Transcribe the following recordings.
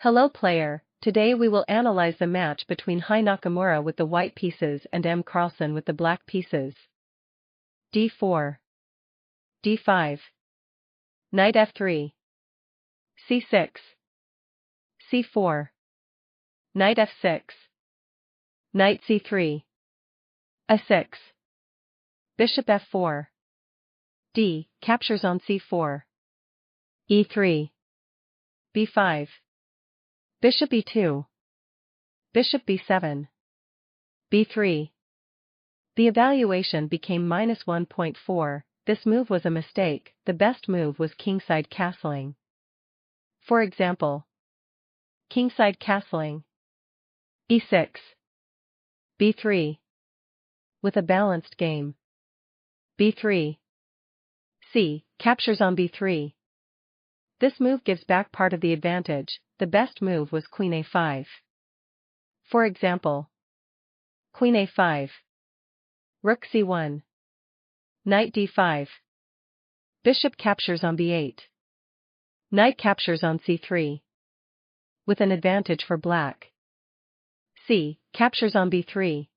Hello player, today we will analyze the match between Hi Nakamura with the white pieces and M Carlsen with the black pieces. d4, d5, knight f3, c6, c4, knight f6, knight c3, a6, bishop f4, d captures on c4, e3, b5, bishop e2, bishop b7, b3. The evaluation became -1.4, this move was a mistake, the best move was kingside castling. For example, kingside castling, e6, b3. With a balanced game, b3, c captures on b3. This move gives back part of the advantage, the best move was queen a5. For example, queen a5, rook c1, knight d5, bishop captures on b8, knight captures on c3. With an advantage for black, c captures on b3,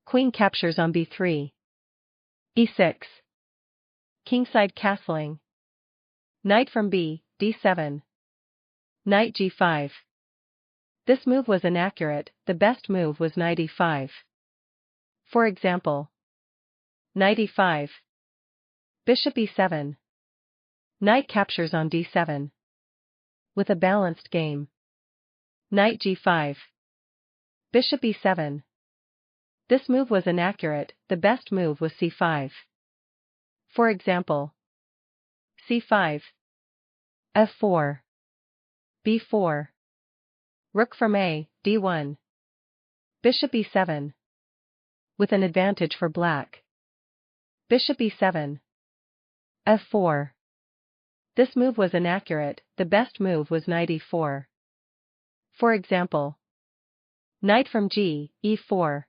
queen captures on b3, e6, kingside castling, knight from b, d7, knight g5. This move was inaccurate, the best move was knight e5. For example, knight e5, bishop e7, knight captures on d7. With a balanced game, knight g5, bishop e7. This move was inaccurate, the best move was c5. For example, c5, f4, b4, rook from a, d1, bishop e7. With an advantage for black, bishop e7, f4. This move was inaccurate, the best move was knight e4. For example, knight from g, e4,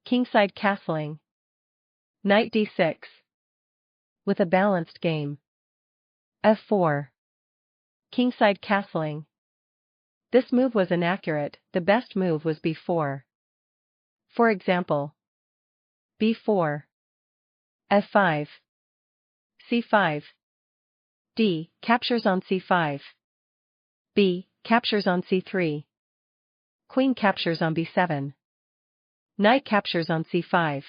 kingside castling, knight d6. With a balanced game, f4, kingside castling. This move was inaccurate, the best move was b4. For example, b4, f5, c5, d captures on c5, b captures on c3, queen captures on b7, knight captures on c5,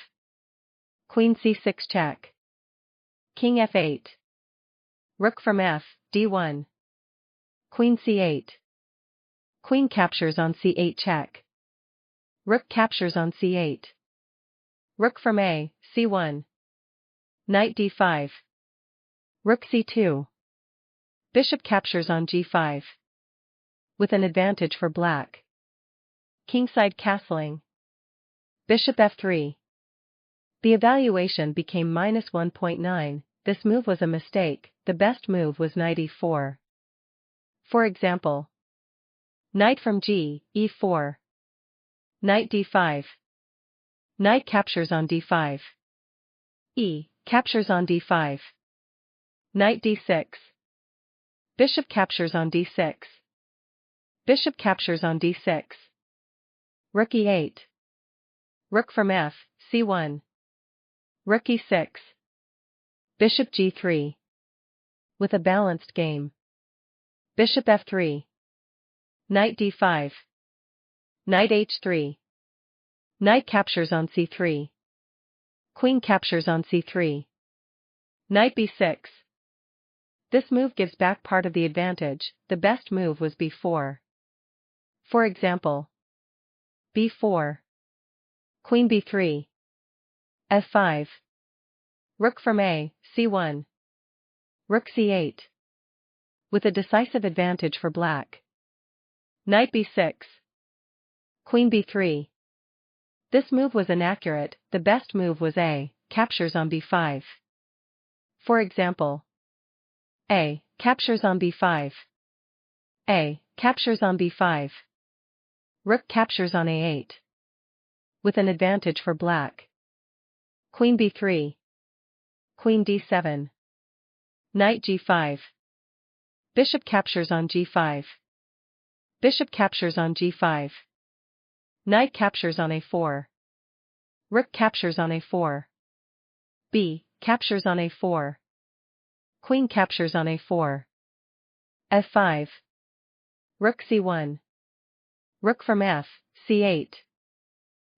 queen c6 check, king f8, rook from f, d1, queen c8, queen captures on c8 check, rook captures on c8, rook from a, c1, knight d5, rook c2, bishop captures on g5. With an advantage for black, kingside castling, bishop f3. The evaluation became -1.9, this move was a mistake, the best move was knight e4. For example, knight from g, e4, knight d5, knight captures on d5, e captures on d5, knight d6, bishop captures on d6, bishop captures on d6, rook e8, rook from f, c1, rook e6, bishop g3. With a balanced game, bishop f3, knight d5, knight h3, knight captures on c3, queen captures on c3, knight b6. This move gives back part of the advantage, the best move was b4. For example, b4, queen b3, f5, rook from a, c1, rook c8. With a decisive advantage for black, knight b6, queen b3. This move was inaccurate, the best move was a captures on b5. For example, a captures on b5, a captures on b5, rook captures on a8. With an advantage for black, queen b3, queen d7, knight g5, bishop captures on g5. Bishop captures on g5. Knight captures on a4. Rook captures on a4. B captures on a4. Queen captures on a4. f5. Rook c1. Rook from f, c8.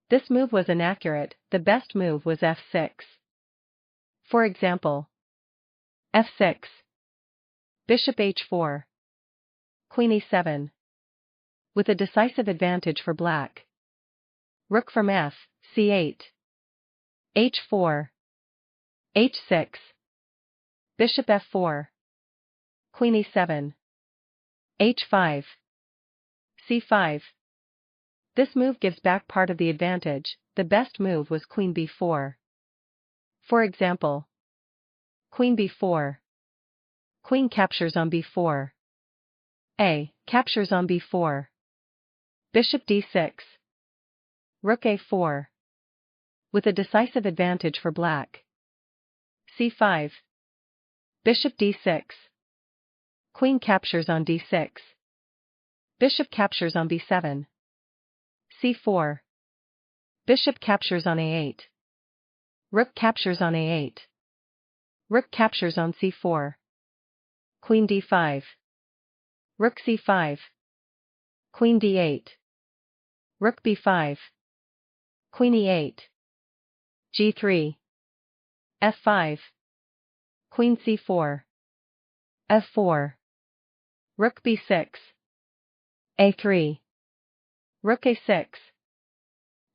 This move was inaccurate, the best move was f6. For example, f6. Bishop h4. Queen e7. With a decisive advantage for black. Rook from f, c8. h4. h6. Bishop f4. Queen e7. h5. c5. This move gives back part of the advantage, the best move was queen b4. For example, queen b4. Queen captures on b4. A captures on b4. Bishop d6. Rook a4. With a decisive advantage for black. c5. Bishop d6. Queen captures on d6. Bishop captures on b7. c4. Bishop captures on a8. Rook captures on a8. Rook captures on c4. Queen d5. Rook c5. Queen d8. Rook b5. Queen e8. g3. f5. Queen c4. f4. Rook b6. a3. Rook a6.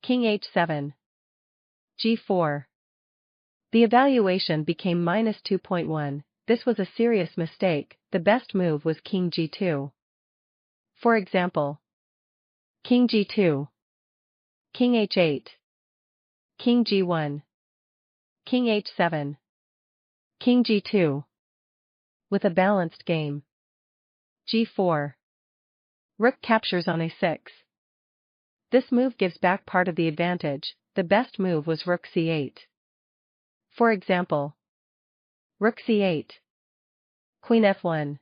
King h7. g4. The evaluation became -2.1. This was a serious mistake, the best move was king g2. For example, king g2. King h8. King g1. King h7. King g2. With a balanced game. g4. Rook captures on a6. This move gives back part of the advantage, the best move was rook c8. For example, rook c8. Queen f1.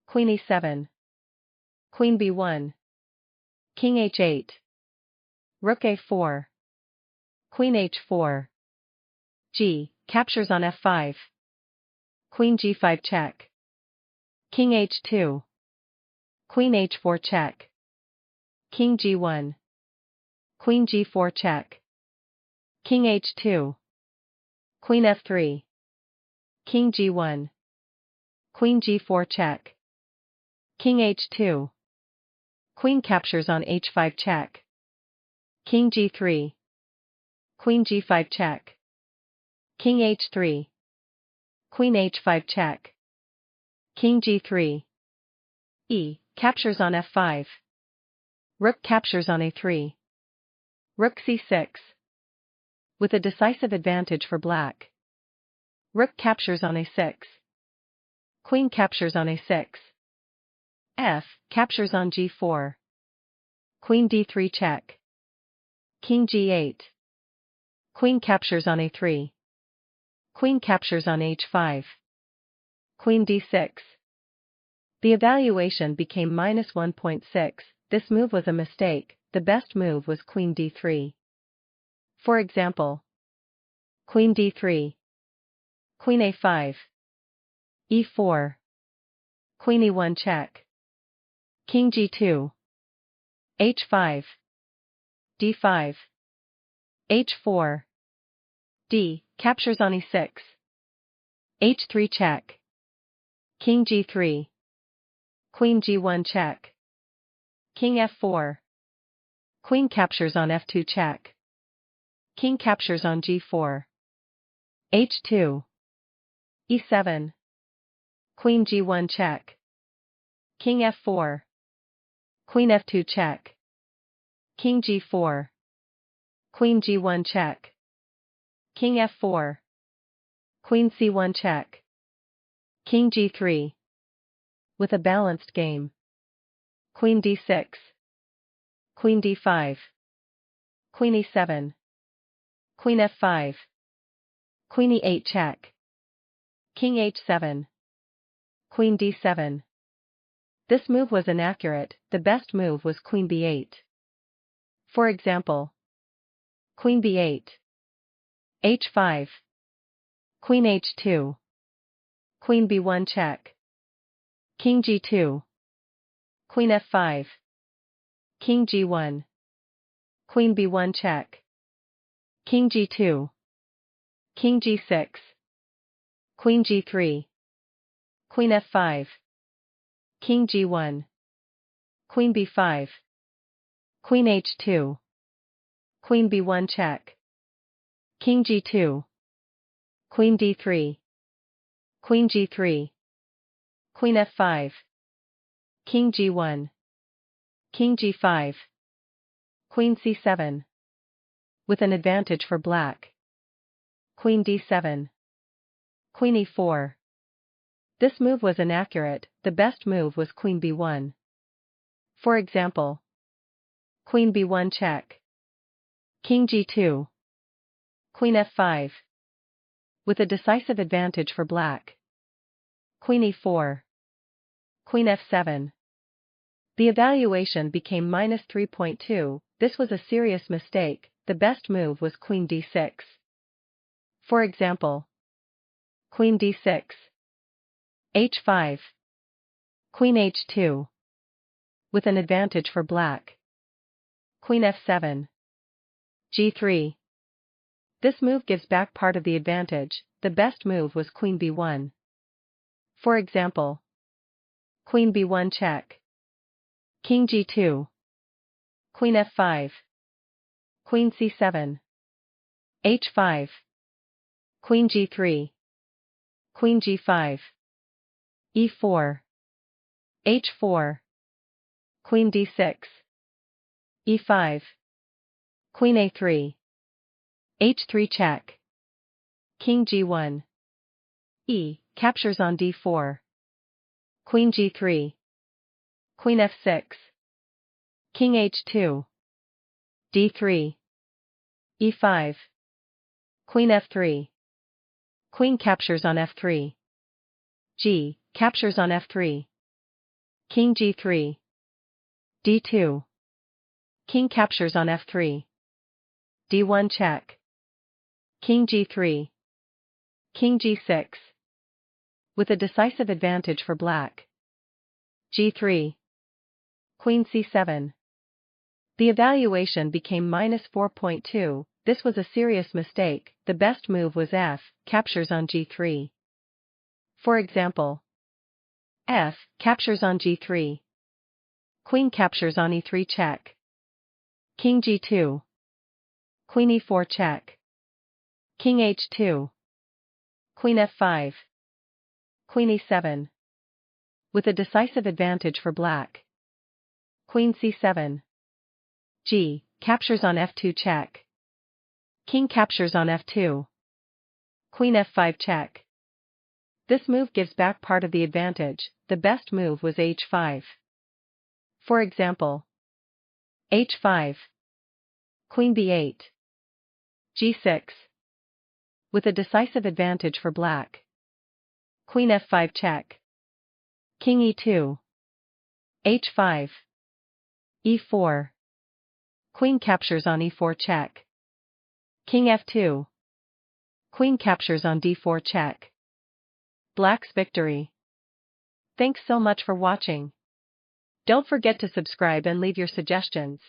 Queen e7. Queen b1. King h8. Rook a4. Queen h4. G captures on f5. Queen g5 check. King h2. Queen h4 check. King g1. Queen g4 check. King h2. Queen f3. King g1. Queen g4 check. King h2. Queen captures on h5 check. King g3. Queen g5 check. King h3. Queen h5 check. King g3. E captures on f5. Rook captures on a3. Rook c6. With a decisive advantage for black. Rook captures on a6. Queen captures on a6. F captures on g4. Queen d3 check. King g8. Queen captures on a3. Queen captures on h5. Queen d6. The evaluation became -1.6. This move was a mistake, the best move was queen d3. For example, queen d3. Queen a5. e4. Queen e1 check. King g2. h5. d5. h4. D captures on e6. h3 check. King g3. Queen g1 check. King f4. Queen captures on f2 check. King captures on g4. h2. e7. Queen g1 check. King f4. Queen f2 check. King g4. Queen g1 check. King f4. Queen c1 check. King g3. With a balanced game. Queen d6. Queen d5. Queen e7. Queen f5. Queen e8 check. King h7. Queen d7. This move was inaccurate, the best move was Queen b8. For example, Queen b8, h5, Queen h2, Queen b1 check, King g2, Queen f5, King g1, Queen b1 check, King g2, King g6, Queen g3, Queen f5, King g1, Queen b5, Queen h2, Queen b1 check, King g2, Queen d3, Queen g3, Queen f5, King g1, King g5, Queen c7. With an advantage for black. Queen d7. Queen e4. This move was inaccurate, the best move was Queen b1. For example, Queen b1 check, King g2, Queen f5. With a decisive advantage for black. Queen e4. Queen f7. The evaluation became -3.2, this was a serious mistake, the best move was Queen d6. For example, Queen d6, h5, Queen h2. With an advantage for black. Queen f7, g3. This move gives back part of the advantage, the best move was Queen b1. For example, Queen b1 check, King g2, Queen f5, Queen c7, h5, Queen g3, Queen g5, e4, h4, Queen d6, e5, Queen a3, h3 check, King g1, captures on d4, Queen g3, Queen f6, King h2, d3, e5, Queen f3, Queen captures on f3, captures on f3, King g3, d2, King captures on f3, d1 check, King g3, King g6. With a decisive advantage for black. g3, Queen c7. The evaluation became -4.2, this was a serious mistake, the best move was f, captures on g3. For example, f, captures on g3. Queen captures on e3 check. King g2. Queen e4 check. King h2. Queen f5. Queen e7. With a decisive advantage for black. Queen c7. Captures on f2 check. King captures on f2. Queen f5 check. This move gives back part of the advantage, the best move was h5. For example, h5. Queen b8. g6. With a decisive advantage for black. Queen f5 check. King e2. h5. e4. Queen captures on e4 check. King f2. Queen captures on d4 check. Black's victory. Thanks so much for watching. Don't forget to subscribe and leave your suggestions.